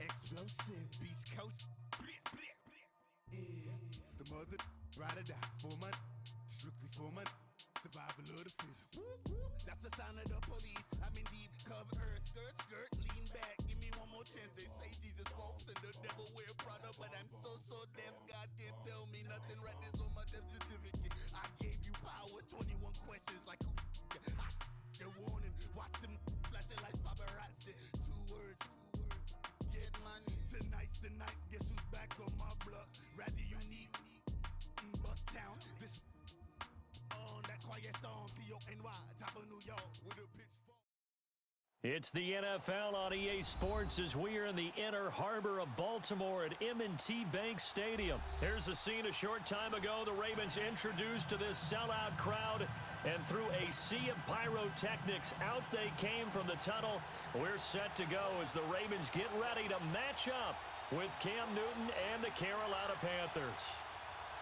Explosive, Beast Coast. Yeah. The mother ride or die for money, strictly for money. Survival of the fittest. That's the sign of the police. I'm in deep cover earth, skirt, lean back. Give me one more chance. They say Jesus walks and the devil wear Prada, but I'm so deaf. God can't tell me nothing. Right there's on my death certificate. I gave you power. 21 questions like who? The warning. Watch them flashing like paparazzi. Two words. Get money. Tonight's the night. Guess who's back on my block? Rather unique. Bucktown. This. On that quiet storm, T-O-N-Y, top of New York with a pitchfork. It's the NFL on EA Sports as we are in the inner harbor of Baltimore at M&T Bank Stadium. Here's a scene a short time ago. The Ravens introduced to this sellout crowd, and through a sea of pyrotechnics, out they came from the tunnel. We're set to go as the Ravens get ready to match up with Cam Newton and the Carolina Panthers.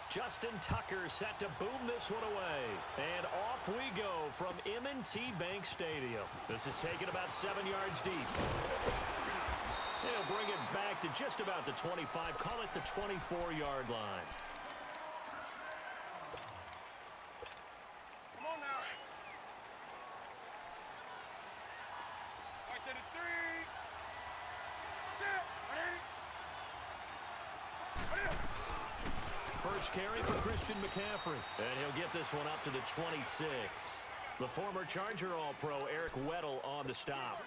Justin Tucker set to boom this one away. And off we go from M&T Bank Stadium. This is taken about 7 yards deep. They'll bring it back to just about the 25. Call it the 24-yard line. Come on now. Right to the 3. Set. Ready? First carry for Christian McCaffrey. And he'll get this one up to the 26. The former Charger All-Pro Eric Weddle on the stop.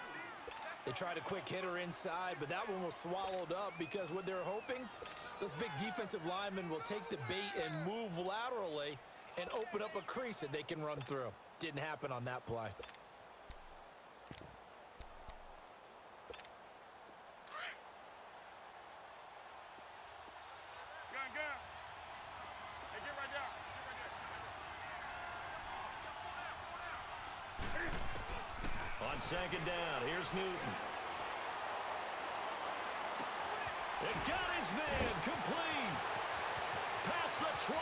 They tried a quick hitter inside, but that one was swallowed up because what they're hoping, those big defensive linemen will take the bait and move laterally and open up a crease that they can run through. Didn't happen on that play. Gun. Hey, get right down. On second down, here's Newton. It got his man complete. Past the 20,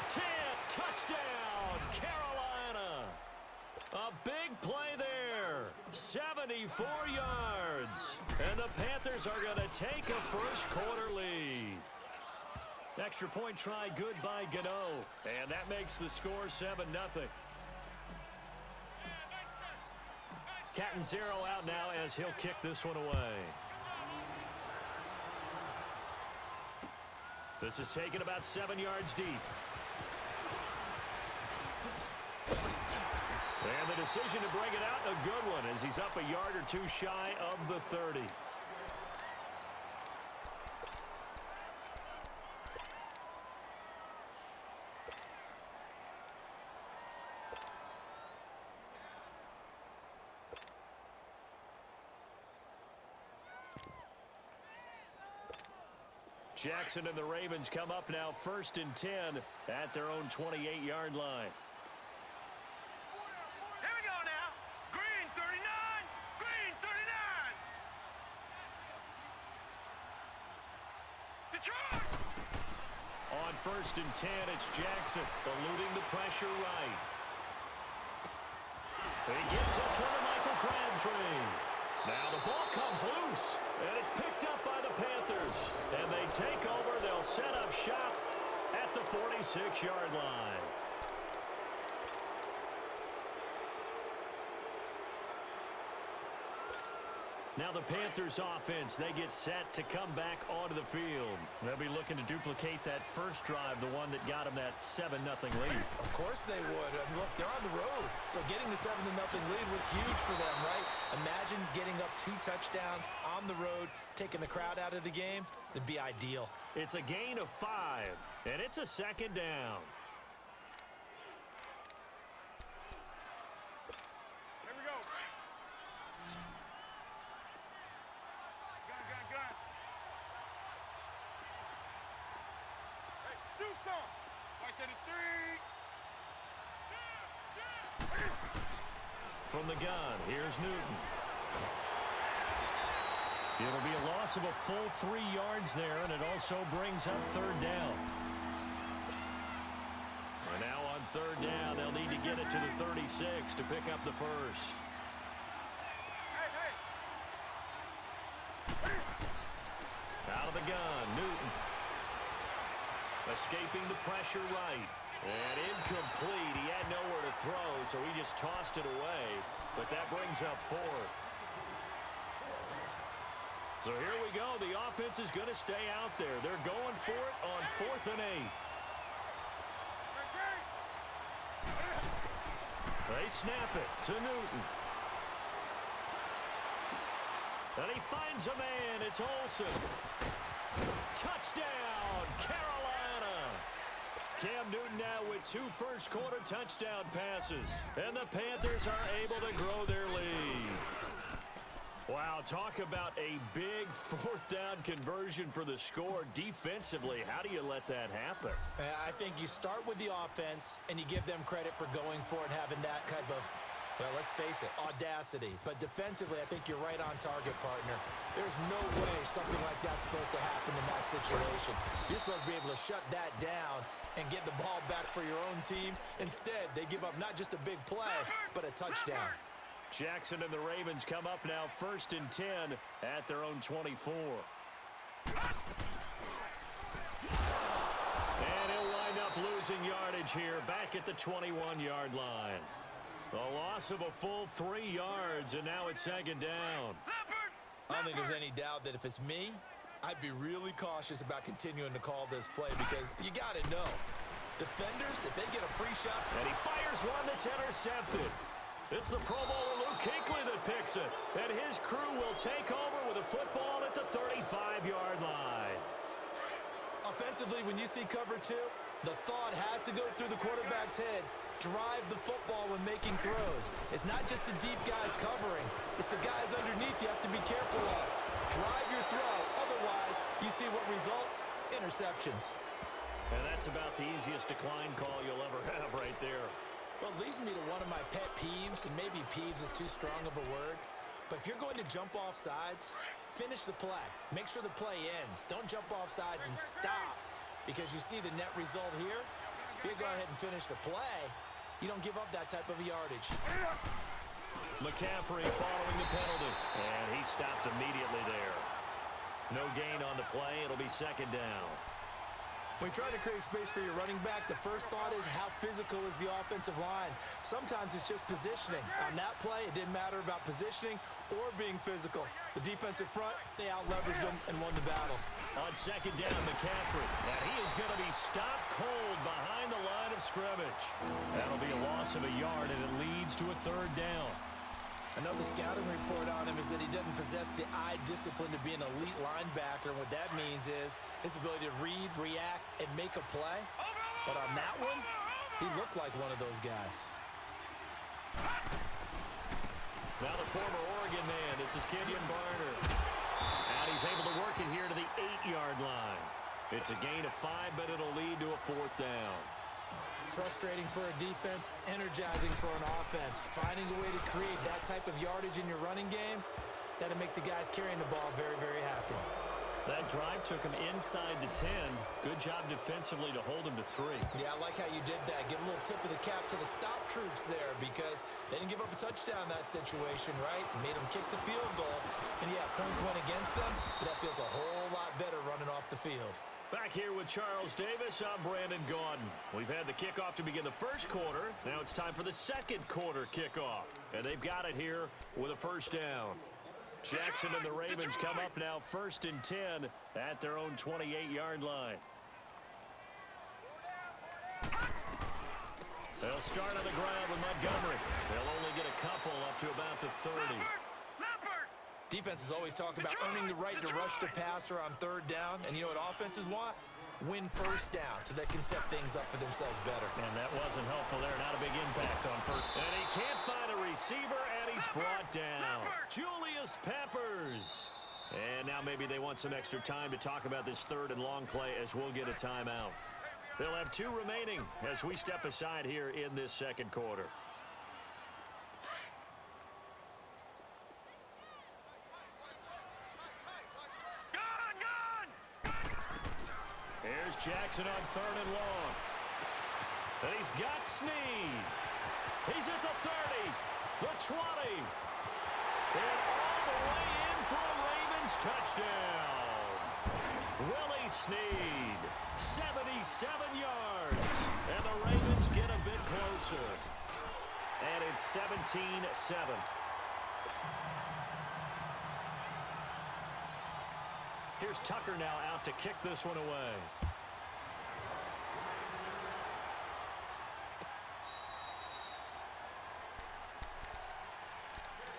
10, touchdown, Carolina. A big play there, 74 yards. And the Panthers are going to take a first quarter lead. Extra point try good by Gano. And that makes the score 7-0. Catanzaro out now as he'll kick this one away. This is taken about 7 yards deep. And the decision to bring it out, a good one, as he's up a yard or two shy of the 30. Jackson and the Ravens come up now 1st and 10 at their own 28-yard line. Here we go now. Green 39. Green 39. Detroit. On 1st and 10, it's Jackson eluding the pressure right. He gets this one to Michael Crabtree. Now the ball comes loose, and it's picked up by the Panthers. And they take over. They'll set up shop at the 46-yard line. Now the Panthers offense, they get set to come back onto the field. They'll be looking to duplicate that first drive, the one that got them that 7-0 lead. Of course they would. Look, they're on the road, so getting the 7-0 lead was huge for them, right? Imagine getting up 2 touchdowns on the road, taking the crowd out of the game. That'd be ideal. It's a gain of 5, and it's a second down. Here we go. Gun. Hey, do some. Right to the 3. From the gun, here's Newton. It'll be a loss of a full 3 yards there, and it also brings up 3rd down. And now on 3rd down, they'll need to get it to the 36 to pick up the first. escaping the pressure right. And incomplete. He had nowhere to throw, so he just tossed it away. But that brings up fourth. So here we go. The offense is going to stay out there. They're going for it on 4th and 8. They snap it to Newton. And he finds a man. It's Olsen. Touchdown, Carolina. Cam Newton now with 2 first-quarter touchdown passes. And the Panthers are able to grow their lead. Wow, talk about a big 4th down conversion for the score. Defensively, how do you let that happen? I think you start with the offense, and you give them credit for going for it, having that type of, well, let's face it, audacity. But defensively, I think you're right on target, partner. There's no way something like that's supposed to happen in that situation. You're supposed to be able to shut that down and get the ball back for your own team. Instead, they give up not just a big play, but a touchdown. Jackson and the Ravens come up now 1st and 10 at their own 24. And he'll wind up losing yardage here back at the 21-yard line. A loss of a full 3 yards, and now it's 2nd down. I don't think there's any doubt that if it's me, I'd be really cautious about continuing to call this play because you got to know, defenders, if they get a free shot. And he fires one that's intercepted. It's the Pro Bowler Luke Kuechly that picks it. And his crew will take over with a football at the 35-yard line. Offensively, when you see cover 2, the thought has to go through the quarterback's head. Drive the football when making throws. It's not just the deep guys covering. It's the guys underneath you have to be careful of. Drive your throw. Otherwise, you see what results? Interceptions. And that's about the easiest decline call you'll ever have right there. Well, it leads me to one of my pet peeves, and maybe peeves is too strong of a word, but if you're going to jump off sides, finish the play. Make sure the play ends. Don't jump off sides and stop, because you see the net result here. If you go ahead and finish the play, you don't give up that type of yardage. McCaffrey following the penalty, and he stopped immediately there. No gain on the play. It'll be 2nd down. When you try to create space for your running back, the first thought is how physical is the offensive line. Sometimes it's just positioning. On that play, it didn't matter about positioning or being physical. The defensive front, they out-leveraged them and won the battle. On 2nd down, McCaffrey. And he is going to be stopped cold behind the line of scrimmage. That'll be a loss of a yard, and it leads to a 3rd down. I know the scouting report on him is that he doesn't possess the eye discipline to be an elite linebacker. And what that means is his ability to read, react, and make a play. But on that one, he looked like one of those guys. Now the former Oregon man, this is Kenyon Barner. And he's able to work it here to the 8-yard line. It's a gain of 5, but it'll lead to a 4th down. Frustrating for a defense, energizing for an offense. Finding a way to create that type of yardage in your running game, that'll make the guys carrying the ball very, very happy. That drive took him inside the 10. Good job defensively to hold him to 3. Yeah, I like how you did that. Give a little tip of the cap to the stop troops there because they didn't give up a touchdown in that situation, right? Made them kick the field goal. And yeah, points went against them, but that feels a whole lot better running off the field. Back here with Charles Davis, I'm Brandon Gaudin. We've had the kickoff to begin the 1st quarter. Now it's time for the 2nd quarter kickoff. And they've got it here with a 1st down. Jackson and the Ravens come up now 1st and 10 at their own 28-yard line. They'll start on the ground with Montgomery. They'll only get a couple up to about the 30. Defenses always talk about earning the right to rush the passer on 3rd down. And you know what offenses want? Win 1st down so they can set things up for themselves better. And that wasn't helpful there. Not a big impact on 1st. And he can't find a receiver, and he's brought down. Julius Peppers. And now maybe they want some extra time to talk about this 3rd and long play as we'll get a timeout. They'll have 2 remaining as we step aside here in this 2nd quarter. Here's Jackson on 3rd and long. And he's got Snead. He's at the 30, the 20. And all the way in for a Ravens touchdown. Willie Snead, 77 yards. And the Ravens get a bit closer. And it's 17-7. Here's Tucker now out to kick this one away.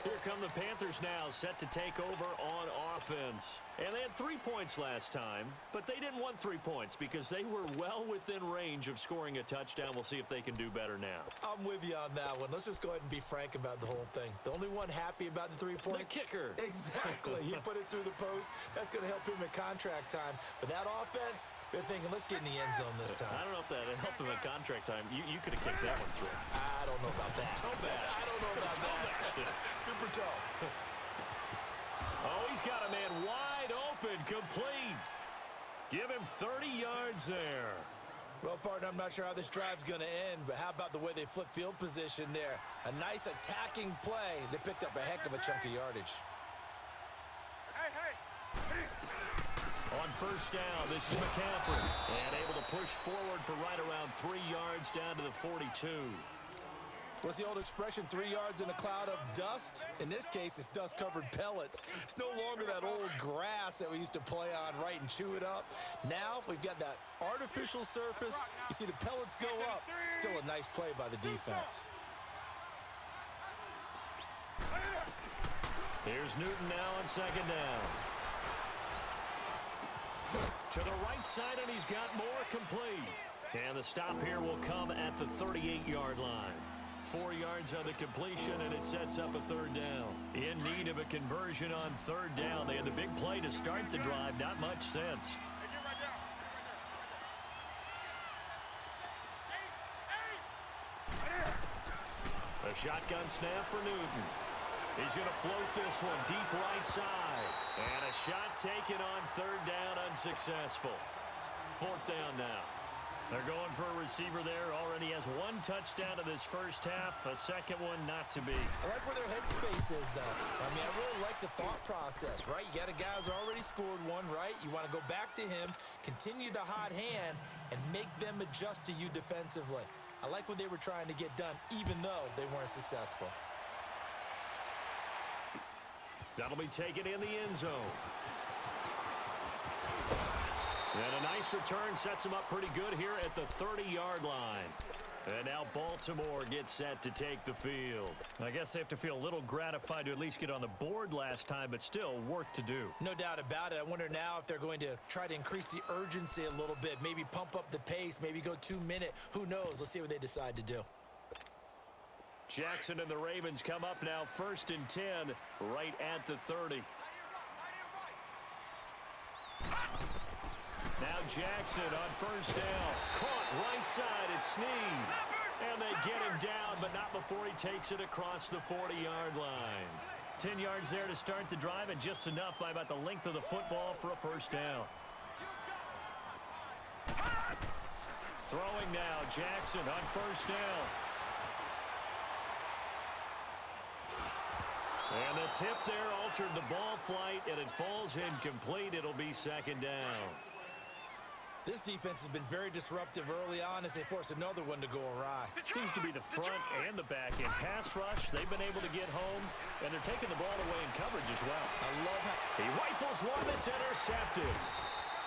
Here come the Panthers now, set to take over on offense. And they had 3 points last time, but they didn't want 3 points because they were well within range of scoring a touchdown. We'll see if they can do better now. I'm with you on that one. Let's just go ahead and be frank about the whole thing. The only one happy about the 3-point? The kicker. Exactly. He put it through the post. That's going to help him at contract time. But that offense, they're thinking, let's get in the end zone this time. I don't know if that helped him at contract time. You could have kicked that one through. I don't know about that. Toe bash. I don't know about that. Super toe. Oh, he's got a man wide open, complete. Give him 30 yards there. Well, partner, I'm not sure how this drive's going to end, but how about the way they flip field position there? A nice attacking play. They picked up a heck of a chunk of yardage. On first down, this is McCaffrey. And able to push forward for right around 3 yards down to the 42. What's the old expression, 3 yards in a cloud of dust? In this case, it's dust-covered pellets. It's no longer that old grass that we used to play on, right, and chew it up. Now we've got that artificial surface. You see the pellets go up. Still a nice play by the defense. Here's Newton now on second down. To the right side, and he's got more complete. And the stop here will come at the 38-yard line. 4 yards on the completion, and it sets up a third down. In need of a conversion on third down. They had the big play to start the drive. Not much sense. A shotgun snap for Newton. He's going to float this one deep right side. And a shot taken on third down, unsuccessful. Fourth down now. They're going for a receiver there. Already has 1 touchdown in this first half. A second one not to be. I like where their headspace is, though. I mean, I really like the thought process, right? You got a guy who's already scored one, right? You want to go back to him, continue the hot hand, and make them adjust to you defensively. I like what they were trying to get done, even though they weren't successful. That'll be taken in the end zone. And a nice return sets him up pretty good here at the 30-yard line. And now Baltimore gets set to take the field. I guess they have to feel a little gratified to at least get on the board last time, but still work to do. No doubt about it. I wonder now if they're going to try to increase the urgency a little bit, maybe pump up the pace, maybe go 2-minute. Who knows? Let's see what they decide to do. Jackson and the Ravens come up now 1st and 10 right at the 30. Now Jackson on first down. Caught right side at Snead. And they get him down, but not before he takes it across the 40-yard line. 10 yards there to start the drive, and just enough by about the length of the football for a first down. Throwing now, Jackson on first down. And the tip there altered the ball flight, and it falls incomplete. It'll be second down. This defense has been very disruptive early on as they force another one to go awry. It seems to be the front and the back end. Pass rush, they've been able to get home, and they're taking the ball away in coverage as well. I love how he rifles one that's intercepted.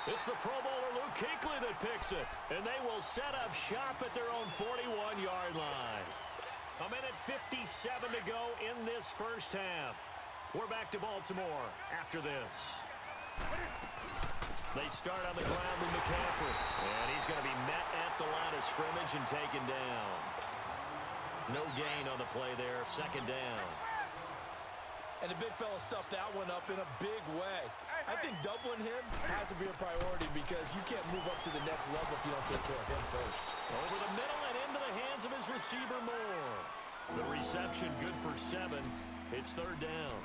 It's the Pro Bowler Luke Kuechly that picks it, and they will set up shop at their own 41-yard line. A minute 57 to go in this first half. We're back to Baltimore after this. They start on the ground with McCaffrey. And he's going to be met at the line of scrimmage and taken down. No gain on the play there. Second down. And the big fella stuffed that one up in a big way. I think doubling him has to be a priority because you can't move up to the next level if you don't take care of him first. Over the middle and into the hands of his receiver Moore. The reception good for 7. It's third down.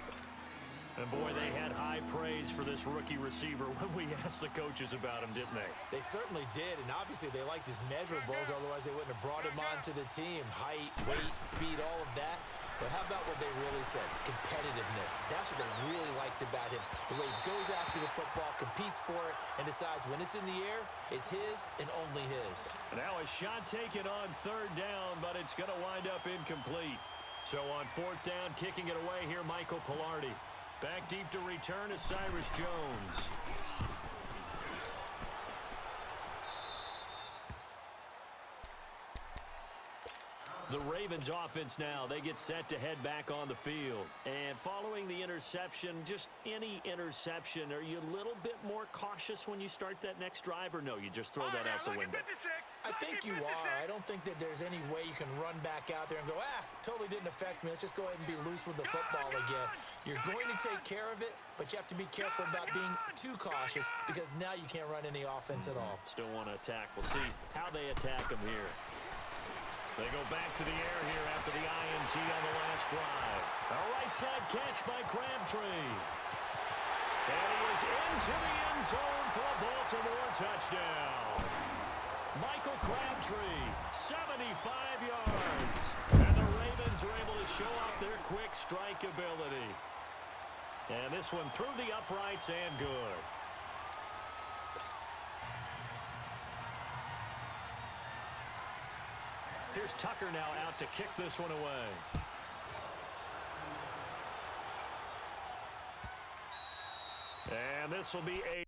And, boy, they had high praise for this rookie receiver when we asked the coaches about him, didn't they? They certainly did, and obviously they liked his measurables, otherwise they wouldn't have brought him onto the team. Height, weight, speed, all of that. But how about what they really said? Competitiveness. That's what they really liked about him. The way he goes after the football, competes for it, and decides when it's in the air, it's his and only his. Now a shot taken on third down, but it's going to wind up incomplete. So on fourth down, kicking it away here, Michael Pilardi. Back deep to return is Cyrus Jones. The Ravens offense now, they get set to head back on the field. And following the interception, just any interception, are you a little bit more cautious when you start that next drive, or no, you just throw that out the window? I think you are. I don't think that there's any way you can run back out there and go, totally didn't affect me. Let's just go ahead and be loose with the football again. You're going to take care of it, but you have to be careful about being too cautious because now you can't run any offense at all. Still want to attack. We'll see how they attack them here. They go back to the air here after the INT on the last drive. A right side catch by Crabtree. And he is into the end zone for a Baltimore touchdown. Michael Crabtree, 75 yards. And the Ravens are able to show off their quick strike ability. And this one through the uprights and good. Here's Tucker now out to kick this one away. And this will be a...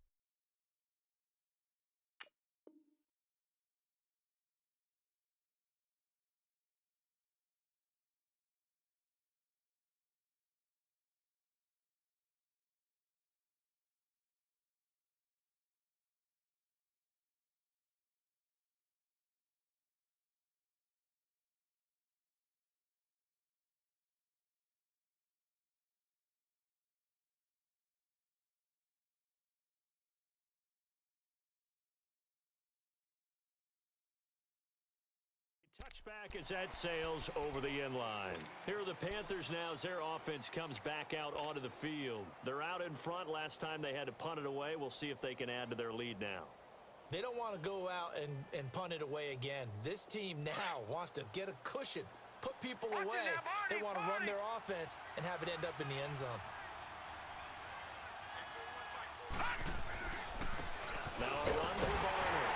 Touchback as that sails over the end line. Here are the Panthers now as their offense comes back out onto the field. They're out in front. Last time they had to punt it away. We'll see if they can add to their lead now. They don't want to go out and punt it away again. This team now wants to get a cushion, put people away. They want to run their offense and have it end up in the end zone. Now a run for Barner.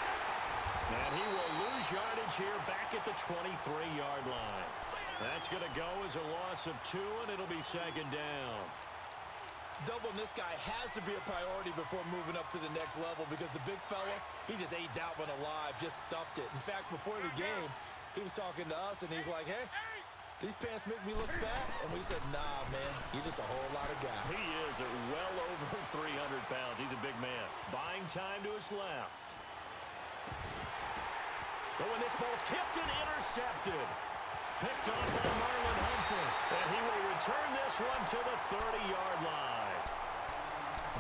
And he will lose yardage here back at the 23-yard line. That's going to go as a loss of 2, and it'll be second down. Doubling this guy has to be a priority before moving up to the next level because the big fella, he just ate that one alive, just stuffed it. In fact, before the game, he was talking to us, and he's like, hey, these pants make me look fat? And we said, nah, man, you're just a whole lot of guy. He is at well over 300 pounds. He's a big man. Buying time to his left. But when this ball's tipped and intercepted. Picked off by Marlon Humphrey. And he will return this one to the 30-yard line.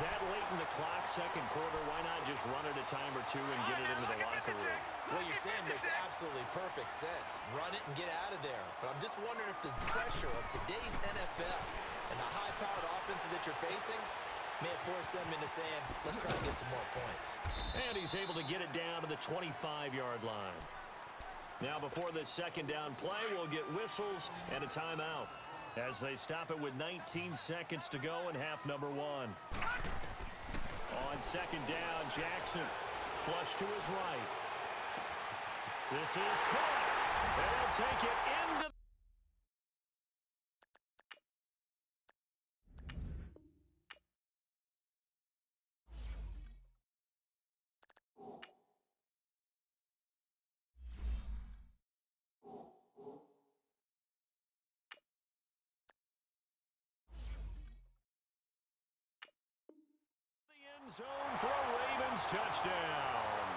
That late in the clock, second quarter, why not just run it a time or two and get it into the locker room? What you're saying makes absolutely perfect sense. Run it and get out of there. But I'm just wondering if the pressure of today's NFL and the high-powered offenses that you're facing may have forced them into saying, let's try to get some more points. And he's able to get it down to the 25-yard line. Now before this second down play, we'll get whistles and a timeout as they stop it with 19 seconds to go in half number 1. On second down, Jackson flush to his right. This is caught. And he'll take it into zone for a Ravens touchdown.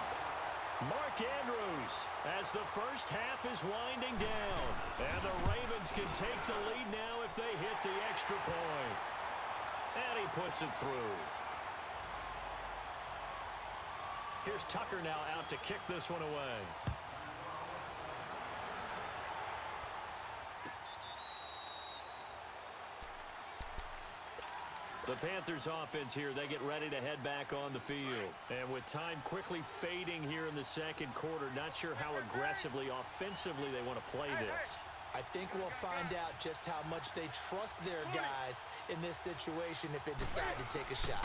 Mark Andrews as the first half is winding down. And the Ravens can take the lead now if they hit the extra point. And he puts it through. Here's Tucker now out to kick this one away. The Panthers offense here, they get ready to head back on the field. And with time quickly fading here in the second quarter, not sure how aggressively, offensively they want to play this. I think we'll find out just how much they trust their guys in this situation if they decide to take a shot.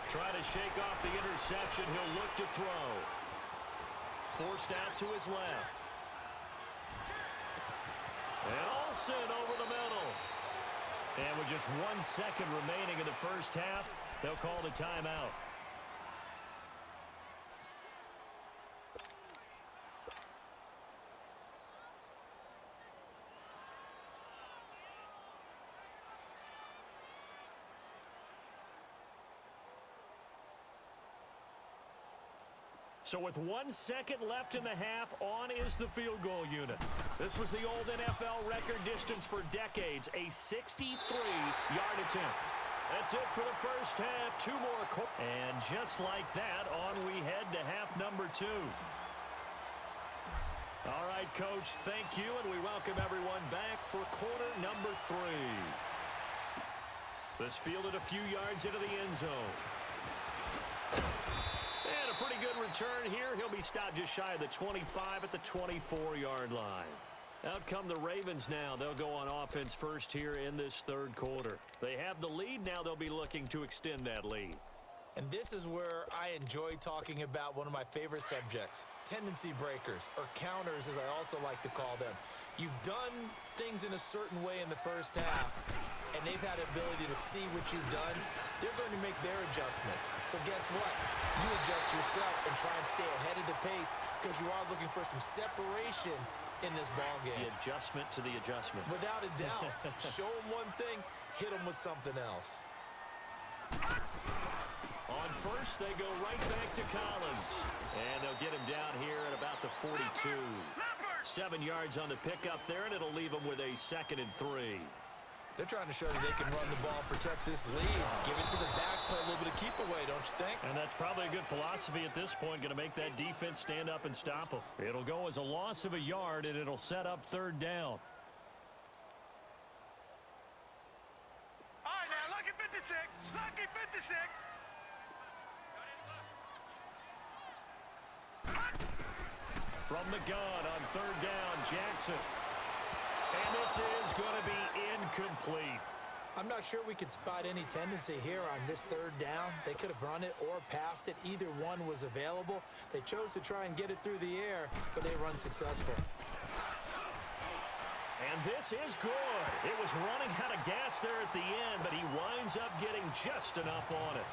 Try to shake off the interception. He'll look to throw. Forced out to his left. And Olsen over the middle. And with just 1 second remaining in the first half, they'll call the timeout. So with 1 second left in the half, on is the field goal unit. This was the old NFL record distance for decades, a 63-yard attempt. That's it for the first half. 2 more. And just like that, on we head to half number 2. All right, Coach, thank you, and we welcome everyone back for quarter number 3. This fielded a few yards into the end zone. And a pretty good return here. He'll be stopped just shy of the 25 at the 24-yard line. Out come the Ravens now. They'll go on offense first here in this third quarter. They have the lead. Now they'll be looking to extend that lead. And this is where I enjoy talking about one of my favorite subjects, tendency breakers, or counters as I also like to call them. You've done things in a certain way in the first half, and they've had the ability to see what you've done. They're going to make their adjustments. So guess what? You adjust yourself and try and stay ahead of the pace because you are looking for some separation in this ball game. The adjustment to the adjustment. Without a doubt. Show them one thing, hit them with something else. On first, they go right back to Collins. And they'll get him down here at about the 42. 7 yards on the pickup there, and it'll leave him with a 2nd and 3. They're trying to show that they can run the ball and protect this lead. Give it to the backs, play a little bit of keep away, don't you think? And that's probably a good philosophy at this point, going to make that defense stand up and stop them. It'll go as a loss of a yard, and it'll set up 3rd down. All right, now, lucky 56. Lucky 56. From the gun on 3rd down, Jackson. And this is going to be incomplete. I'm not sure we could spot any tendency here on this 3rd down. They could have run it or passed it. Either one was available. They chose to try and get it through the air, but they were unsuccessful. And this is good. It was running out of gas there at the end, but he winds up getting just enough on it.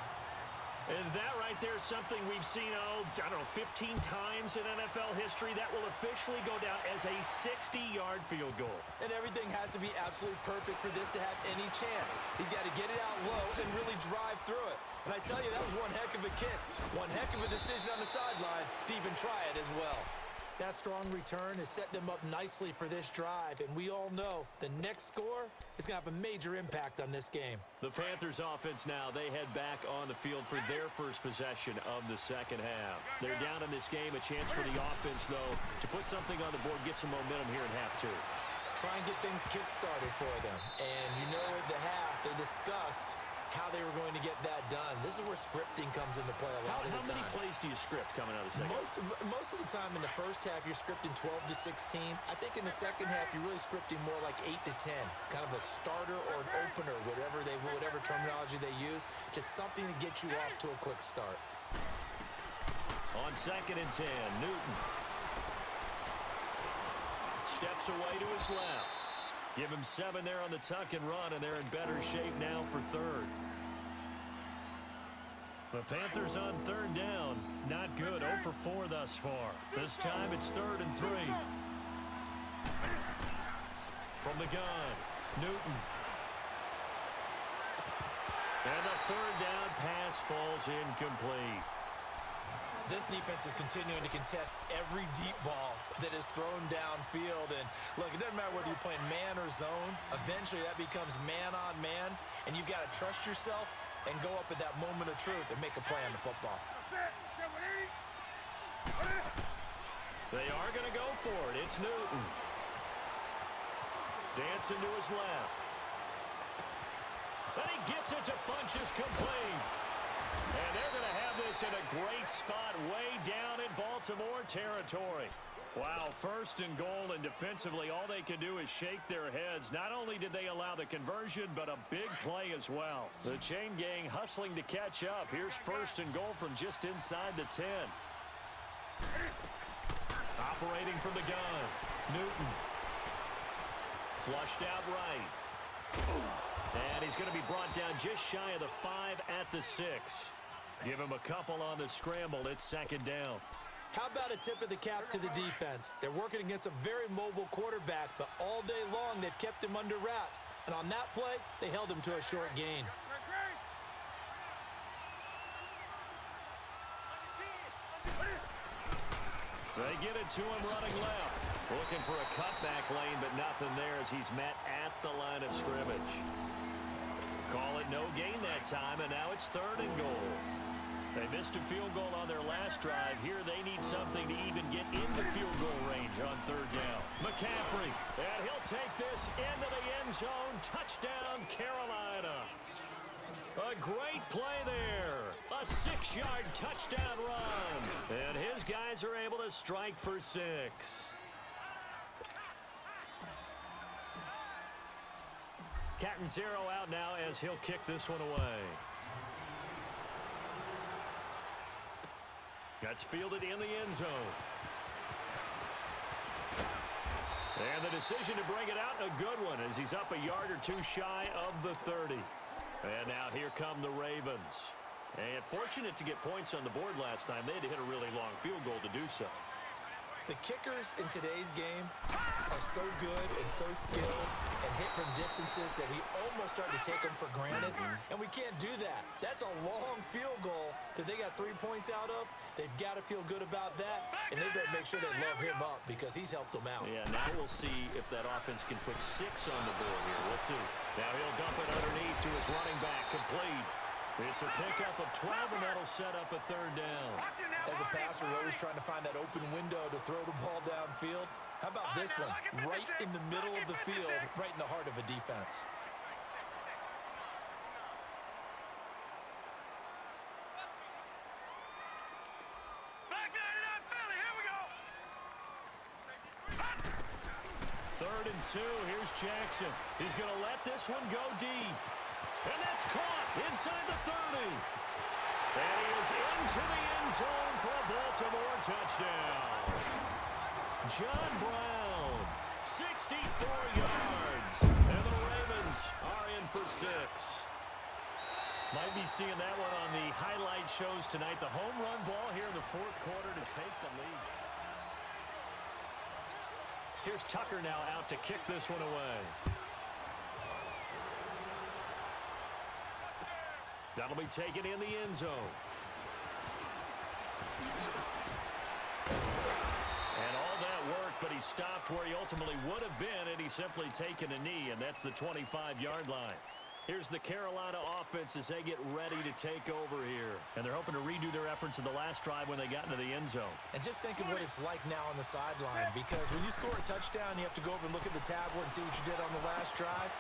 And that right there is something we've seen, I don't know, 15 times in NFL history. That will officially go down as a 60-yard field goal. And everything has to be absolutely perfect for this to have any chance. He's got to get it out low and really drive through it. And I tell you, that was one heck of a kick. One heck of a decision on the sideline to even try it as well. That strong return has set them up nicely for this drive, and we all know the next score is going to have a major impact on this game. The Panthers offense now, they head back on the field for their first possession of the second half. They're down in this game, a chance for the offense, though, to put something on the board, get some momentum here in half 2. Try and get things kick-started for them. And you know at the half, they discussed how they were going to get that done. This is where scripting comes into play a lot of the time. How many plays do you script coming out of the second half? Most of the time in the first half, you're scripting 12 to 16. I think in the second half, you're really scripting more like 8 to 10. Kind of a starter or an opener, whatever terminology they use. Just something to get you off to a quick start. On 2nd and 10, Newton steps away to his left. Give him 7 there on the tuck and run, and they're in better shape now for 3rd. The Panthers on 3rd down. Not good. 0 for 4 thus far. This time it's 3rd and 3. From the gun, Newton. And the 3rd down pass falls incomplete. This defense is continuing to contest every deep ball that is thrown downfield. And look, it doesn't matter whether you're playing man or zone. Eventually, that becomes man on man. And you've got to trust yourself and go up at that moment of truth and make a play on the football. They are going to go for it. It's Newton. Dancing to his left. And he gets it to Funchess complete. And they're going to have this in a great spot way down in Baltimore territory. Wow, first and goal, and defensively, all they can do is shake their heads. Not only did they allow the conversion, but a big play as well. The chain gang hustling to catch up. Here's first and goal from just inside the 10. Operating from the gun, Newton. Flushed out right. And he's going to be brought down just shy of the 5 at the 6. Give him a couple on the scramble. It's second down. How about a tip of the cap to the defense? They're working against a very mobile quarterback, but all day long they've kept him under wraps. And on that play, they held him to a short gain. They get it to him running left. Looking for a cutback lane, but nothing there as he's met at the line of scrimmage. Call it no gain that time, and now it's third and goal. They missed a field goal on their last drive. Here they need something to even get into field goal range on third down. McCaffrey, and he'll take this into the end zone. Touchdown, Carolina. A great play there. A 6-yard touchdown run. And his guys are able to strike for 6. Catanzaro out now as he'll kick this one away. That's fielded in the end zone. And the decision to bring it out, a good one, as he's up a yard or two shy of the 30. And now here come the Ravens. And fortunate to get points on the board last time. They had to hit a really long field goal to do so. The kickers in today's game are so good and so skilled and hit from distances that we almost start to take them for granted. And we can't do that. That's a long field goal that they got 3 points out of. They've got to feel good about that, and they better make sure they love him up because he's helped them out. Yeah, now we'll see if that offense can put 6 on the board here. We'll see. Now he'll dump it underneath to his running back, complete. It's a pickup of 12, and that'll set up a third down. As a passer, you're always trying to find that open window to throw the ball downfield. How about this one? Right in the middle of the field, right in the heart of a defense. Third and 2. Here's Jackson. He's going to let this one go deep. And that's caught inside the 30. And he is into the end zone for a Baltimore touchdown. John Brown, 64 yards. And the Ravens are in for 6. Might be seeing that one on the highlight shows tonight. The home run ball here in the fourth quarter to take the lead. Here's Tucker now out to kick this one away. That'll be taken in the end zone. And all that work, but he stopped where he ultimately would have been, and he's simply taken a knee, and that's the 25-yard line. Here's the Carolina offense as they get ready to take over here. And they're hoping to redo their efforts in the last drive when they got into the end zone. And just think of what it's like now on the sideline, because when you score a touchdown, you have to go over and look at the tablet and see what you did on the last drive.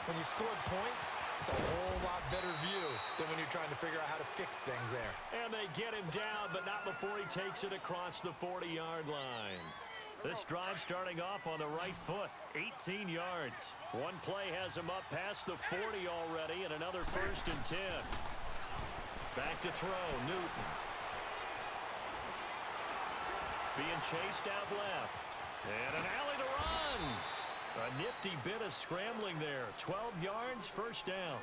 When you scored points, it's a whole lot better view than when you're trying to figure out how to fix things there. And they get him down, but not before he takes it across the 40-yard line. This drive starting off on the right foot, 18 yards. One play has him up past the 40 already, and another first and 10. Back to throw, Newton. Being chased out left. And an alley to run. A nifty bit of scrambling there. 12 yards, first down.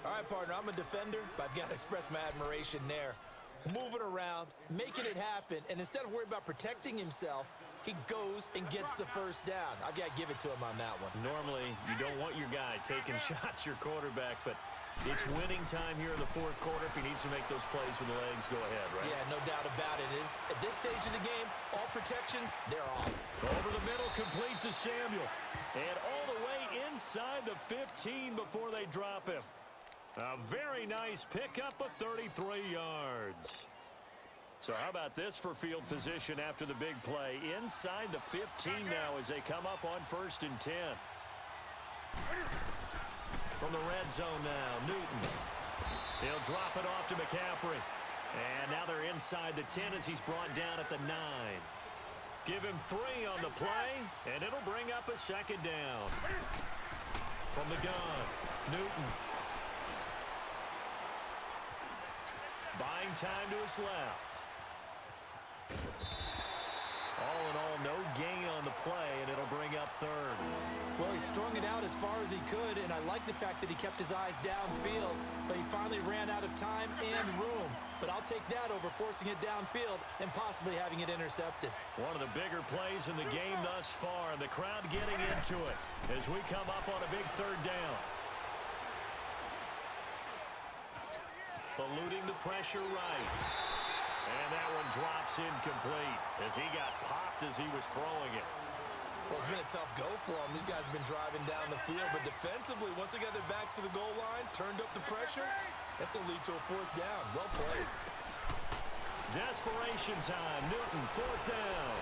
All right, partner, I'm a defender, but I've got to express my admiration there. Moving around, making it happen, and instead of worrying about protecting himself, he goes and gets the first down. I've got to give it to him on that one. Normally, you don't want your guy taking shots, your quarterback, but it's winning time here in the fourth quarter if he needs to make those plays when the legs go ahead, right? Yeah, no doubt about it. At this stage of the game, all protections, they're off. Over the middle, complete to Samuel. And all the way inside the 15 before they drop him. A very nice pickup of 33 yards. So how about this for field position after the big play? Inside the 15 now as they come up on first and 10. From the red zone now, Newton. He'll drop it off to McCaffrey. And now they're inside the 10 as he's brought down at the 9. Give him 3 on the play, and it'll bring up a second down. From the gun, Newton. Buying time to his left. All in all, no gain on the play, and it'll bring up 3rd. Well, he strung it out as far as he could, and I like the fact that he kept his eyes downfield, but he finally ran out of time and room. But I'll take that over forcing it downfield and possibly having it intercepted. One of the bigger plays in the game thus far, and the crowd getting into it as we come up on a big 3rd down. Eluding the pressure right. And that one drops incomplete as he got popped as he was throwing it. Well, it's been a tough go for them. These guys have been driving down the field, but defensively, once they got their backs to the goal line, turned up the pressure, that's going to lead to a 4th down. Well played. Desperation time. Newton, 4th down.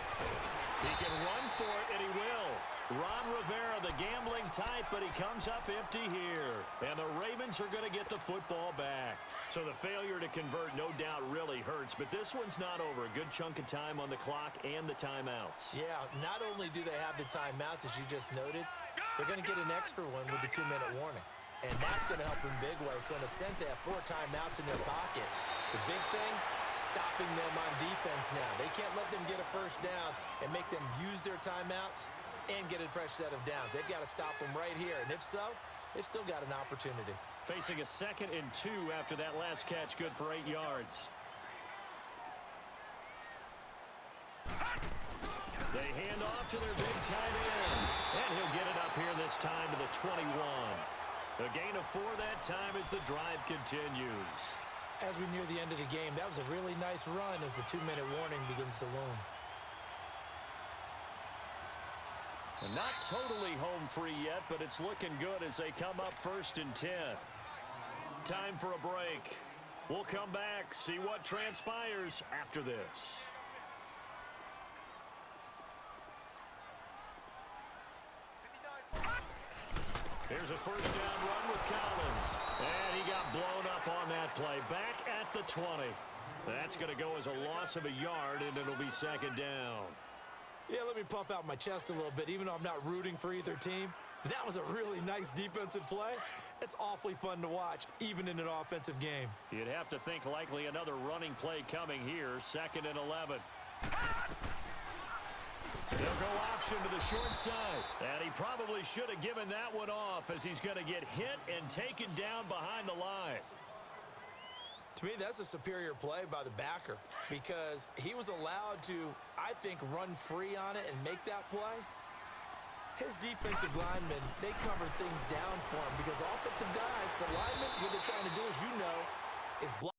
He can run for it, and he will. Ron Rivera, the gambling type, but he comes up empty here. And the Ravens are going to get the football back. So the failure to convert no doubt really hurts, but this one's not over. A good chunk of time on the clock and the timeouts. Yeah, not only do they have the timeouts, as you just noted, they're going to get an extra one with the 2-minute warning. And that's going to help in big way. So in a sense, they have 4 timeouts in their pocket. The big thing, stopping them on defense now. They can't let them get a 1st down and make them use their timeouts and get a fresh set of downs. They've got to stop them right here. And if so, they've still got an opportunity. Facing a 2nd and 2 after that last catch, good for 8 yards. They hand off to their big tight end. And he'll get it up here this time to the 21. A gain of 4 that time as the drive continues. As we near the end of the game, that was a really nice run as the 2-minute warning begins to loom. Not totally home free yet, but it's looking good as they come up 1st and 10. Time for a break. We'll come back, see what transpires after this. Here's a 1st down run with Collins. And he got blown up on that play. Back at the 20. That's going to go as a loss of a yard, and it'll be 2nd down. Yeah, let me puff out my chest a little bit, even though I'm not rooting for either team. That was a really nice defensive play. It's awfully fun to watch, even in an offensive game. You'd have to think likely another running play coming here, 2nd and 11. They'll go option to the short side. And he probably should have given that one off as he's going to get hit and taken down behind the line. To me, that's a superior play by the backer because he was allowed to, I think, run free on it and make that play. His defensive linemen, they covered things down for him because offensive guys, the linemen, what they're trying to do, as you know, is block.